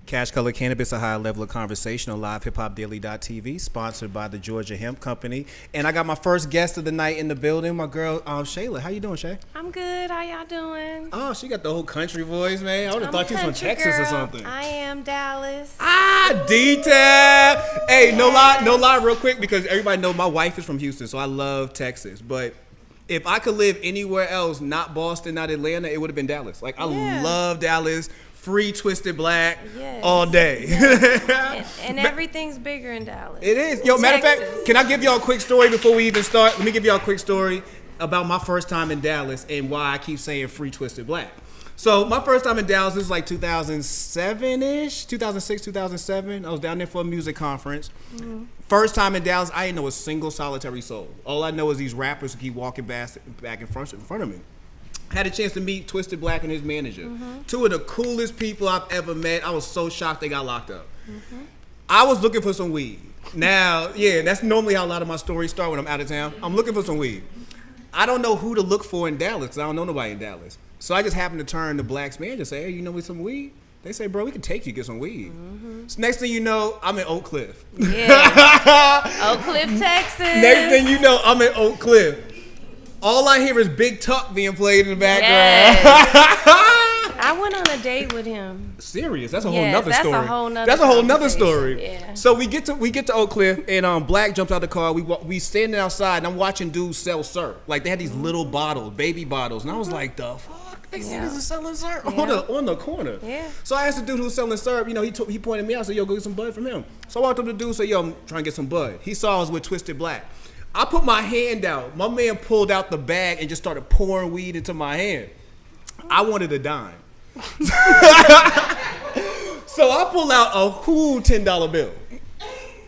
CashColorsCannabis, a high level of conversation on LivehiphopDaily.tv, sponsored by the Georgia Hemp Company. And I got my first guest of the night in the building, my girl Shayla. How you doing, Shay? I'm good. How y'all doing? Oh, she got the whole country voice, man. I would have thought she was from Texas or something. I am Dallas. Detail. Hey, no lie, real quick, because everybody knows my wife is from Houston, so I love Texas. But if I could live anywhere else, not Boston, not Atlanta, it would have been Dallas. Like, I love Dallas. Free Twisted Black all day. and everything's bigger in Dallas. It is. Yo, matter of fact, can I give y'all a quick story before we even start? Let me give y'all a quick story about my first time in Dallas and why I keep saying Free Twisted Black. So my first time in Dallas, this is like 2007-ish, 2006, 2007. I was down there for a music conference. Mm-hmm. First time in Dallas, I didn't know a single solitary soul. All I know is these rappers who keep walking back in front of me. Had a chance to meet Twisted Black and his manager. Mm-hmm. Two of the coolest people I've ever met. I was so shocked they got locked up. Mm-hmm. I was looking for some weed. Now, that's normally how a lot of my stories start when I'm out of town. I'm looking for some weed. I don't know who to look for in Dallas because I don't know nobody in Dallas. So I just happened to turn to Black's manager and say, hey, you know me some weed? They say, bro, we can take you get some weed. Mm-hmm. So next thing you know, I'm in Oak Cliff. Yeah. Oak Cliff, Texas. Next thing you know, I'm in Oak Cliff. All I hear is Big Tuck being played in the background. Yes. I went on a date with him. Serious? That's a whole nother story. That's a whole nother story. Yeah. So we get to Oak Cliff, and Black jumps out the car. We standing outside, and I'm watching dudes sell syrup. Like they had these little bottles, baby bottles, and I was like, the fuck? These niggas are selling syrup on the corner. Yeah. So I asked the dude who was selling syrup. You know, he pointed me out. I said, yo, go get some bud from him. So I walked up to the dude and said, yo, I'm trying to get some bud. He saw us with Twisted Black. I put my hand out. My man pulled out the bag and just started pouring weed into my hand. I wanted a dime. So I pulled out a whole $10 bill.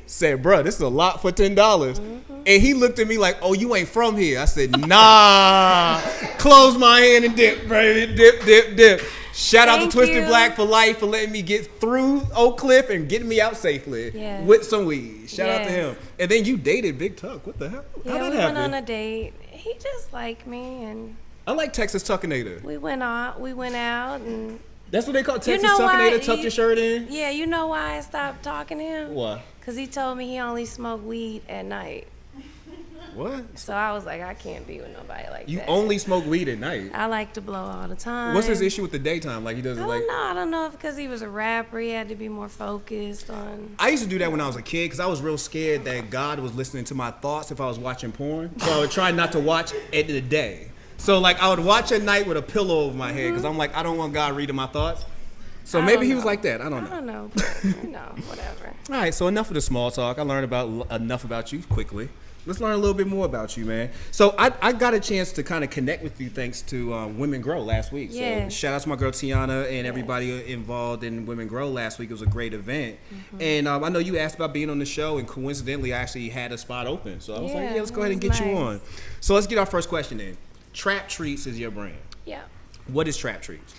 Said, bro, this is a lot for $10. Mm-hmm. And he looked at me like, oh, you ain't from here. I said, nah. Close my hand and dip, baby. Dip. Shout out to Twisted Black for life for letting me get through Oak Cliff and getting me out safely with some weed. Shout out to him. And then you dated Big Tuck. What the hell? How that happen? We went on a date. He just liked me, and I like Texas Tuckinator. We went out, and that's what they call Texas Tuckinator. Tuck your shirt in. Yeah, you know why I stopped talking to him? Why? Because he told me he only smoked weed at night. What? So I was like, I can't be with nobody like that. You only smoke weed at night? I like to blow all the time. What's his issue with the daytime? Like he doesn't I don't know if because he was a rapper, he had to be more focused on. I used to do that when I was a kid because I was real scared that God was listening to my thoughts if I was watching porn. So I would try not to watch at the day. So like I would watch at night with a pillow over my head because I'm like, I don't want God reading my thoughts. So maybe he was like that. I don't know. But, whatever. All right, so enough of the small talk. I learned enough about you quickly. Let's learn a little bit more about you, man. So I got a chance to kind of connect with you thanks to Women Grow last week. Yes. So shout out to my girl Tiana and everybody involved in Women Grow last week. It was a great event. Mm-hmm. And I know you asked about being on the show, and coincidentally, I actually had a spot open. So I was like, let's go ahead and get you on. So let's get our first question in. Trap Treatz is your brand. Yeah. What is Trap Treatz?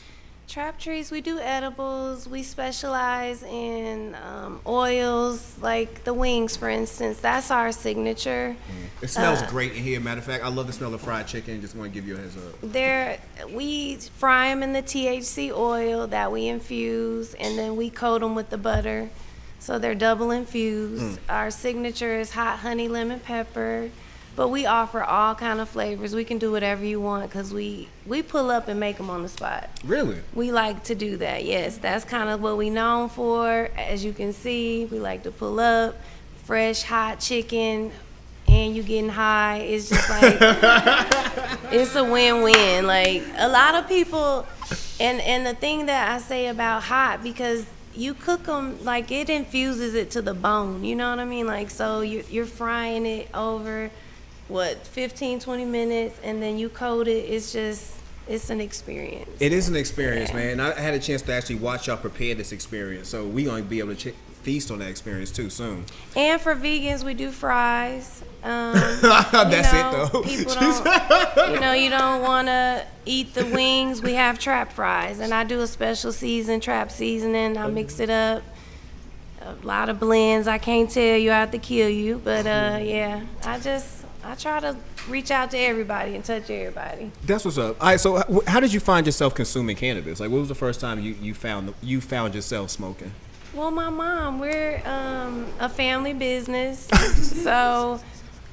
Trap Treatz, we do edibles. We specialize in oils, like the wings, for instance. That's our signature. It smells great in here. Matter of fact, I love the smell of fried chicken. Just want to give you a heads up. We fry them in the THC oil that we infuse, and then we coat them with the butter. So they're double infused. Our signature is hot honey lemon pepper. But we offer all kind of flavors. We can do whatever you want because we pull up and make them on the spot. Really? We like to do that, yes. That's kind of what we known for. As you can see, we like to pull up, fresh, hot chicken, and you getting high. It's just like, it's a win-win. Like, a lot of people, and the thing that I say about hot, because you cook them, like, it infuses it to the bone. You know what I mean? Like, so you're frying it over 15, 20 minutes, and then you coat it. It's an experience. It is an experience, man. I had a chance to actually watch y'all prepare this experience, so we gonna be able to feast on that experience too soon. And for vegans, we do fries. That's it though. People don't, you don't want to eat the wings. We have trap fries, and I do a special trap seasoning. I mix it up. A lot of blends. I can't tell you, I have to kill you, but I try to reach out to everybody and touch everybody. That's what's up. All right, so how did you find yourself consuming cannabis? Like, what was the first time you found yourself smoking? Well, my mom, we're a family business. So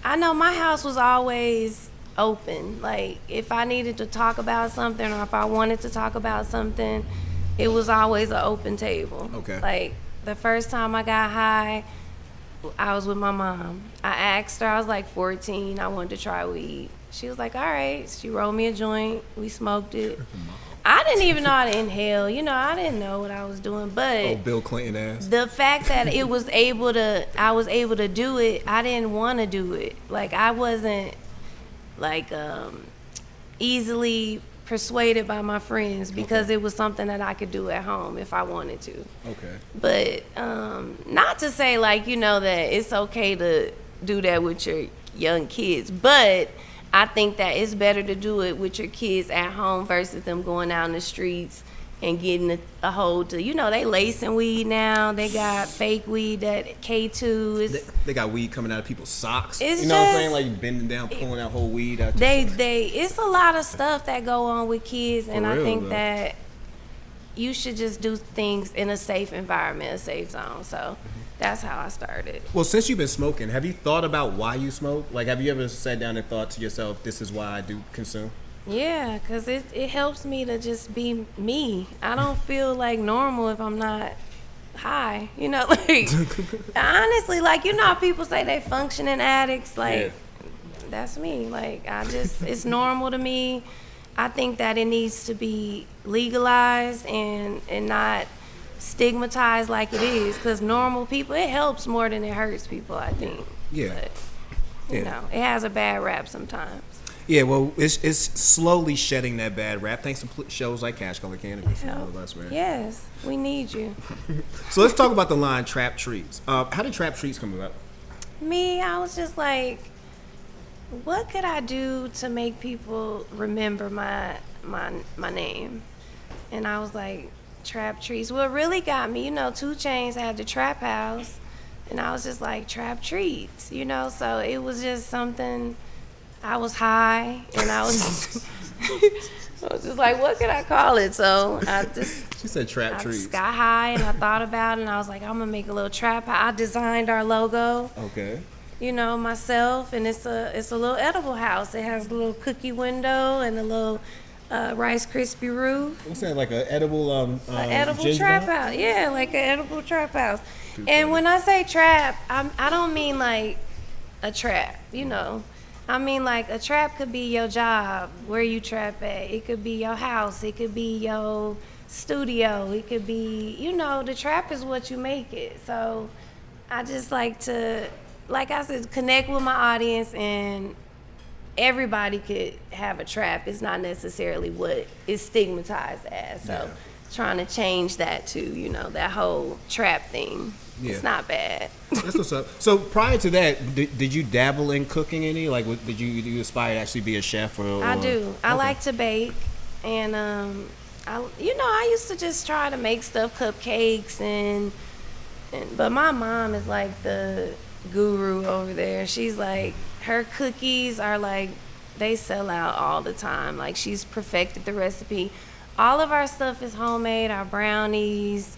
I know my house was always open. Like, if I needed to talk about something or if I wanted to talk about something, it was always an open table. Okay. Like, the first time I got high, I was with my mom. I asked her, I was like 14, I wanted to try weed. She was like, all right. She rolled me a joint. We smoked it. I didn't even know how to inhale. You know, I didn't know what I was doing. But Bill Clinton ass. the fact that I was able to do it, I didn't want to do it. Like, I wasn't like easily persuaded by my friends because it was something that I could do at home if I wanted to. Okay. But not to say, like, you know, that it's okay to do that with your young kids, but I think that it's better to do it with your kids at home versus them going out in the streets and getting a hold to, you know, they lacing weed now. They got fake weed that K2 is. They got weed coming out of people's socks. It's you know what I'm just- saying? Like bending down, pulling out whole weed out. It's a lot of stuff that go on with kids, and I real, think though. that you should just do things in a safe environment, a safe zone. So that's how I started. Well, since you've been smoking, have you thought about why you smoke? Like, have you ever sat down and thought to yourself, this is why I do consume? Yeah, because it helps me to just be me. I don't feel like normal if I'm not high. You know, like, honestly, like, you know how people say they functioning addicts? Like, that's me. Like, it's normal to me. I think that it needs to be legalized and not stigmatized like it is, because normal people, it helps more than it hurts people, I think. Yeah. But, you know, it has a bad rap sometimes. Yeah, well, it's slowly shedding that bad rap thanks to shows like CashColorsCannabis and all of us, man. Yes, we need you. So let's talk about the line Trap Treatz. How did Trap Treatz come about? Me, I was just like, what could I do to make people remember my name? And I was like, Trap Treatz. What really got me, you know, 2 Chainz had the Trap House, and I was just like, Trap Treatz, you know? So it was just something. I was high, and I was just like, what could I call it? So She said Trap I Treatz. just got high, and I thought about it, and I was like, I'm gonna make a little trap house. I designed our logo, Okay. you know, myself, and it's a little edible house. It has a little cookie window and a little Rice Krispie roof. What's that, like an edible An edible ginger trap house? house. Yeah, like an edible trap house. And when I say trap, I don't mean like a trap, you know. I mean, like, a trap could be your job, where you trap at. It could be your house. It could be your studio. It could be, you know, the trap is what you make it. So I just like to, like I said, connect with my audience, and everybody could have a trap. It's not necessarily what it's stigmatized as. So trying to change that to, you know, that whole trap thing. Yeah. It's not bad. That's what's up. So prior to that, did you dabble in cooking any? Like, did you aspire to actually be a chef? I do. I Okay. like to bake, and I used to just try to make stuff, cupcakes, but my mom is like the guru over there. She's like, her cookies are like, they sell out all the time. Like, she's perfected the recipe. All of our stuff is homemade. Our brownies,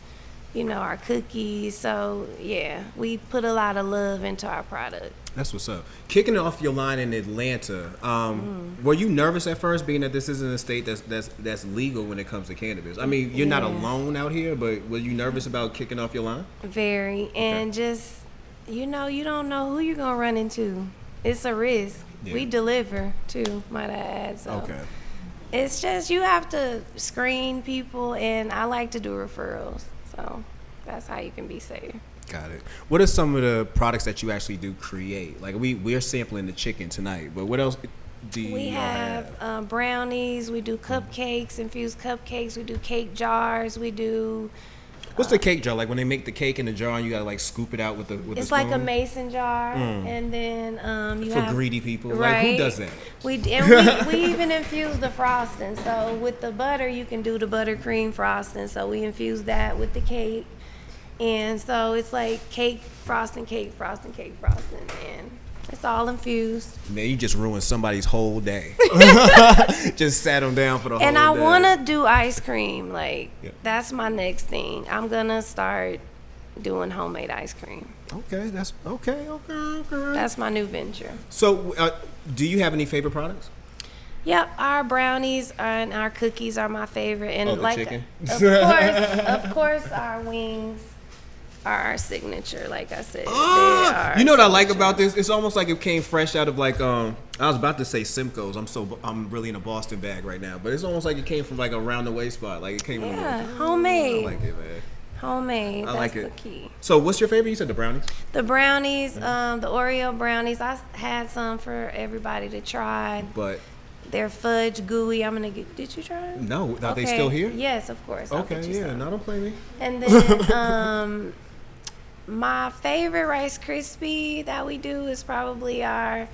you know, our cookies. So yeah, we put a lot of love into our product. That's what's up. Kicking off your line in Atlanta, were you nervous at first, being that this isn't a state that's legal when it comes to cannabis? I mean, you're not alone out here, but were you nervous about kicking off your line? Very, and just, you know, you don't know who you're gonna run into. It's a risk. Yeah. We deliver too, might I add. So Okay. it's just, you have to screen people, and I like to do referrals. So that's how you can be safe. Got it. What are some of the products that you actually do create? Like, we're sampling the chicken tonight, but what else do you We have brownies, we do cupcakes, infused cupcakes, we do cake jars, we do, What's the cake jar? Like, when they make the cake in the jar and you gotta like scoop it out with the it's spoon? like a mason jar, and then you For have, greedy people. Like, right? who does that? We even infuse the frosting. So with the butter, you can do the buttercream frosting. So we infuse that with the cake, and so it's like cake frosting, and it's all infused. Man, you just ruined somebody's whole day. Just sat them down for the And whole I day. want to do ice cream. Like, Yeah. that's my next thing. I'm gonna start doing homemade ice cream. Okay, that's okay. That's my new venture. So, do you have any favorite products? Yep, our brownies and our cookies are my favorite, and the like, chicken. of course, our wings are our signature. Like I said, they are. You know what I like about this? It's almost like it came fresh out of like I was about to say Simcoe's. I'm really in a Boston bag right now, but it's almost like it came from like around the way spot. Like it came from homemade. I like it, man. Homemade. I That's like the it. key. So, what's your favorite? You said the brownies. The brownies, the Oreo brownies. I had some for everybody to try. But they're fudge gooey. I'm gonna get. Did you try them? no, are they still here? Yes, of course. I'll Okay, get you some. no, don't play me. And then my favorite Rice Krispie that we do is probably our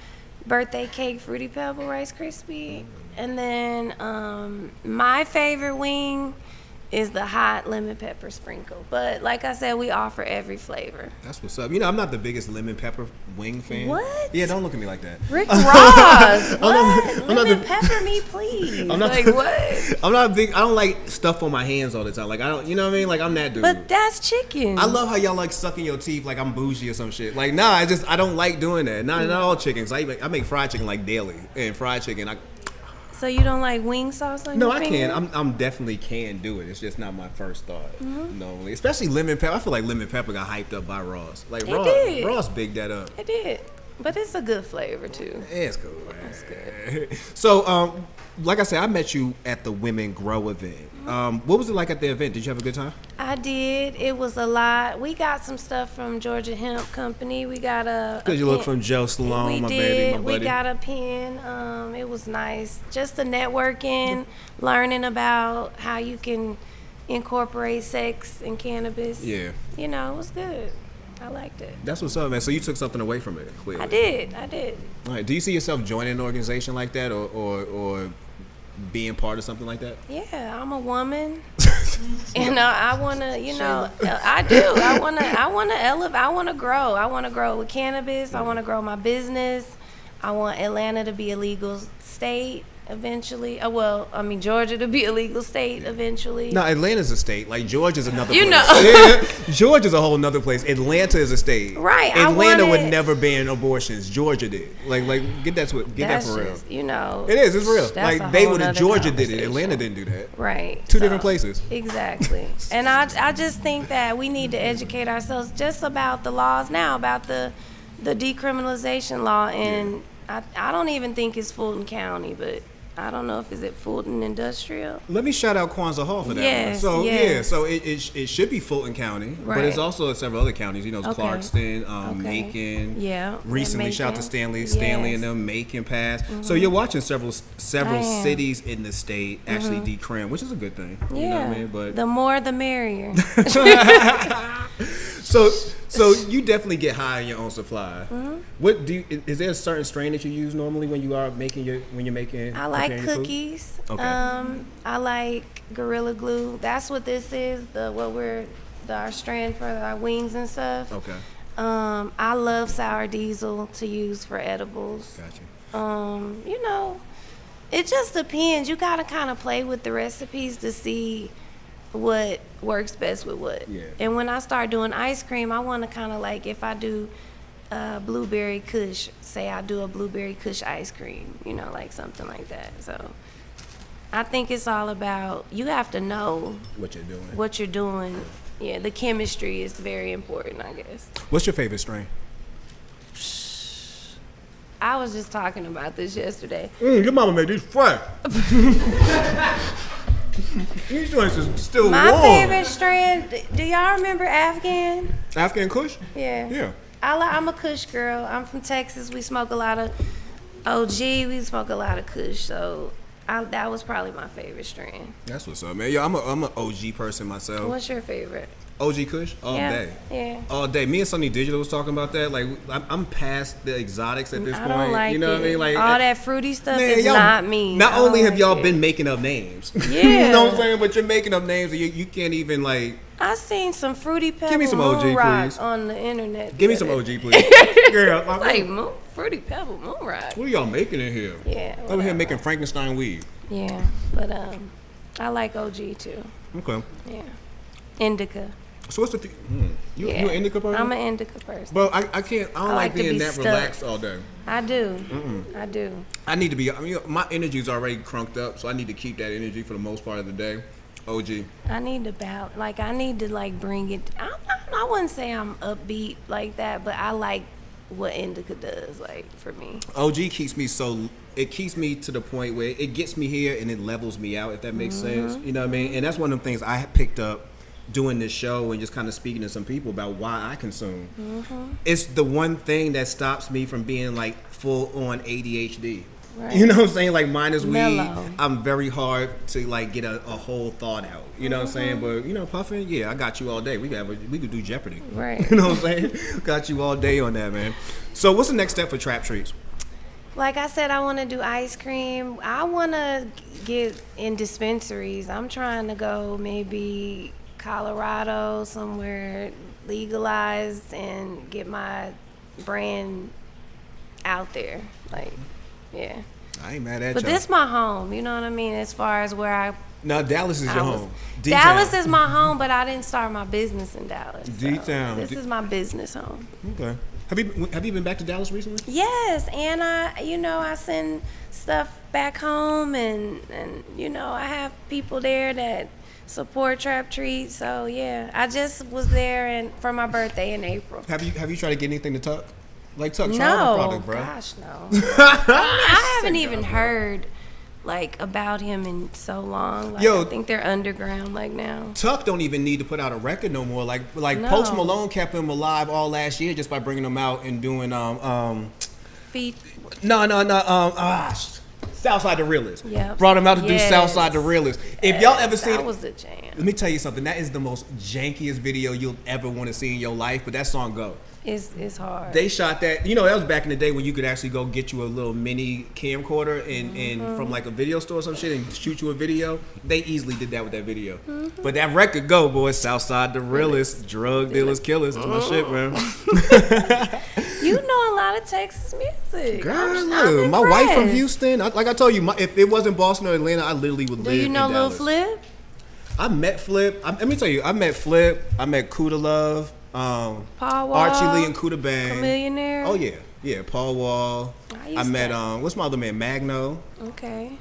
birthday cake Fruity Pebble Rice Krispie. And then my favorite wing is the hot lemon pepper sprinkle. But like I said, we offer every flavor. That's what's up. You know, I'm not the biggest lemon pepper wing fan. What? Yeah, don't look at me like that. Rick Ross. What? I'm not Lemon pepper me, please. I'm not like what? I'm not big. I don't like stuff on my hands all the time. Like I don't. You know what I mean? Like I'm that dude. But that's chicken. I love how y'all like sucking your teeth like I'm bougie or some shit. Like nah, I don't like doing that. Not all chickens. I make fried chicken like daily, and fried chicken. So you don't like wing sauce on your finger? No, I can. I'm definitely can do it. It's just not my first thought. Normally, especially lemon pepper. I feel like lemon pepper got hyped up by Ross. Like Ross bigged that up. It did, but it's a good flavor too. Yeah, it's cool. It's good. So, like I said, I met you at the Women Grow event. What was it like at the event? Did you have a good time? I did. It was a lot. We got some stuff from Georgia Hemp Company. We got a. Because you look from Joe Salone, my baby, my buddy. We got a pen. It was nice. Just the networking, learning about how you can incorporate sex and cannabis. Yeah. You know, it was good. I liked it. That's what's up, man. So you took something away from it, clearly. I did. All right. Do you see yourself joining an organization like that, or being part of something like that? Yeah, I'm a woman, and I wanna, I do. I wanna elevate. I wanna grow. I wanna grow with cannabis. I wanna grow my business. I want Atlanta to be a legal state eventually. Georgia to be a legal state eventually. No, Atlanta's a state. Like Georgia's another You place. know. Yeah, Georgia's a whole nother place. Atlanta is a state. Right. Atlanta would never ban abortions. Georgia did. Like get that for real. Just, it is. It's real. That's Like they would have. Georgia did it. conversation. Atlanta didn't do that. Right. Two different places. Exactly. And I just think that we need to educate ourselves just about the laws now, about the decriminalization law, and I don't even think it's Fulton County, but I don't know if is it Fulton Industrial. Let me shout out Kwanzaa Hall for that Yes, one. So yes. so it should be Fulton County, Right. but it's also in several other counties. It's Okay. Clarkston, Macon. Yeah. Recently, Macon. shout out to Stanley Yes. and them. Macon passed. So you're watching several cities in the state actually decrim, which is a good thing. Yeah. You know what I mean? But the more the merrier. So you definitely get high on your own supply. What is there a certain strain that you use normally when you are making I like preparing your food? cookies. Okay. I like Gorilla Glue. That's what this is. Our strand for our wings and stuff. Okay. I love sour diesel to use for edibles. Gotcha. It just depends. You gotta kind of play with the recipes to see what works best with what. Yeah. And when I start doing ice cream, I want to kind of like, if I do blueberry kush, say I do a blueberry kush ice cream, like something like that. So I think it's all about, you have to know what you're doing. Yeah, the chemistry is very important, I guess. What's your favorite strain? I was just talking about this yesterday. Your mama made these fresh. These joints is still My warm. favorite strand, do y'all remember Afghan? Afghan Kush? Yeah. Yeah. I'm a Kush girl. I'm from Texas. We smoke a lot of OG. We smoke a lot of Kush. So that was probably my favorite strand. That's what's up, man. Yo, I'm an OG person myself. What's your favorite? OG Kush all day. Yeah. All day. Me and Sunny Digital was talking about that. Like, I'm past the exotics at this point. I don't like you know it. what I mean? Like all that fruity stuff man, is not me. Not only have y'all it. been making up names, Yeah. you know what I'm saying, but you're making up names and you can't even like. I seen some Fruity Pebble Give me some OG, Moon Rock please. on the internet. Give me some OG, please. Girl, It's like Fruity Pebble Moon Rock. what are y'all making in here? Yeah. Over here whatever. making Frankenstein weed. Yeah, but I like OG too. Okay. Yeah. Indica. So what's the you an indica person? I'm an indica person. But I can't. I don't like being that relaxed all day. I do. I do. I need to be. I mean, my energy is already crunked up, so I need to keep that energy for the most part of the day. OG. I need to I need to bring it. I wouldn't say I'm upbeat like that, but I like what indica does for me. OG keeps me it keeps me to the point where it gets me here and it levels me out, if that makes sense. You know what I mean? And that's one of the things I picked up doing this show and just kind of speaking to some people about why I consume. It's the one thing that stops me from being full on ADHD. Right. You know what I'm saying? Minus weed, I'm very hard to get a whole thought out. You know what I'm saying? But puffing, yeah, I got you all day. We could do Jeopardy. Right. You know what I'm saying? Got you all day on that, man. So what's the next step for Trap Treatz? Like I said, I want to do ice cream. I want to get in dispensaries. I'm trying to go maybe Colorado, somewhere legalized, and get my brand out there. Yeah. I ain't mad at you. But this my home, you know what I mean? As far as where I... No, Dallas is your home. Dallas is my home, but I didn't start my business in Dallas. D-Town. This is my business home. Okay. Have you been back to Dallas recently? Yes, and I send stuff back home, and I have people there that support Trap Treatz. So yeah, I just was there for my birthday in April. Have you tried to get anything to Tuck? Tuck, try no, the product, bro. Gosh, no. I haven't even heard about him in so long. Yo, I think they're underground now. Tuck don't even need to put out a record no more. No. Post Malone kept him alive all last year just by bringing him out and doing feet. Southside the Realest. Yep. Brought him out to do Southside the Realest. If y'all ever seen that was the jam. Let me tell you something. That is the most jankiest video you'll ever want to see in your life. But that song go. It's hard. They shot that. That was back in the day when you could actually go get you a little mini camcorder and from a video store or some shit and shoot you a video. They easily did that with that video. But that record go, boy. Southside the Realest, drug dealers, killers. That's my shit, man. You know a lot of Texas music. Girl, I'm my wife from Houston. Like I told you, if it wasn't Boston or Atlanta, I literally would live in Dallas. Do you know Lil Flip? I met Flip. Let me tell you, I met Flip. I met Kuda Love. Paul Wall, Archie Lee and Kuda Bang. Millionaire. Oh yeah, Paul Wall. I met what's my other man, Magno. Okay.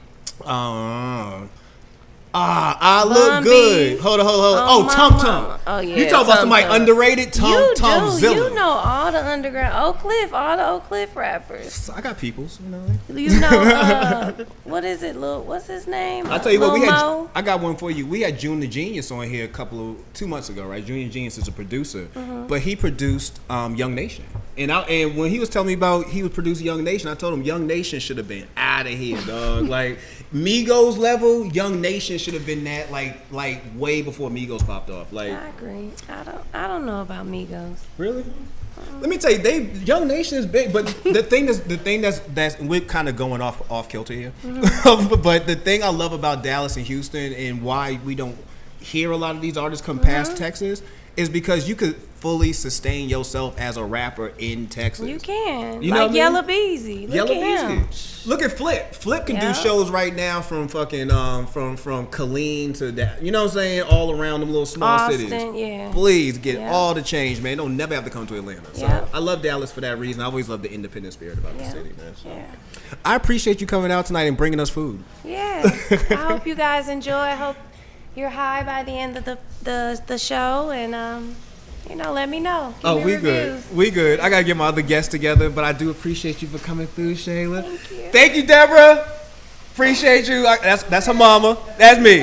I look good. Hold on. Oh, Tum Tum. Oh yeah. You talking about somebody underrated? Tum Zilla. You know all the underground all the Oak Cliff rappers. I got peoples, What is it, what's his name? I'll tell you what, I got one for you. We had June the Genius on here 2 months ago, right? June the Genius is a producer, but he produced Young Nation. And when he was telling me about he would produce Young Nation, I told him Young Nation should have been out of here, dog. Migos level, Young Nation should have been that way before Migos popped off. I agree. I don't know about Migos. Really? Let me tell you, Young Nation is big, but the thing that's we're kind of going off kilter here. But the thing I love about Dallas and Houston and why we don't hear a lot of these artists come past Texas is because you could fully sustain yourself as a rapper in Texas. You can. You know what I mean? Yella Beezy. Look at him. Look at Flip. Flip can do shows right now from fucking from Killeen to that. You know what I'm saying? All around them little small Austin, cities. Yeah. Please get all the change, man. Don't never have to come to Atlanta. So I love Dallas for that reason. I always love the independent spirit about the city, man. So. Yeah. I appreciate you coming out tonight and bringing us food. Yeah. I hope you guys enjoy. I hope you're high by the end of the show, and let me know. Give me reviews. We good. I gotta get my other guests together, but I do appreciate you for coming through, Shayla. Thank you. Thank you, Deborah. Appreciate you. That's her mama. That's me.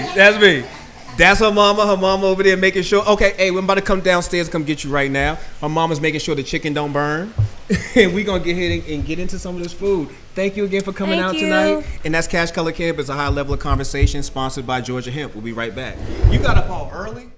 That's her mama. Her mama over there making sure. Okay, hey, we're about to come downstairs and come get you right now. Her mama's making sure the chicken don't burn. And we're going to get here and get into some of this food. Thank you again for coming out tonight. And that's CashColorsCannabis, a high level of conversation sponsored by Georgia Hemp. We'll be right back. You got up all early?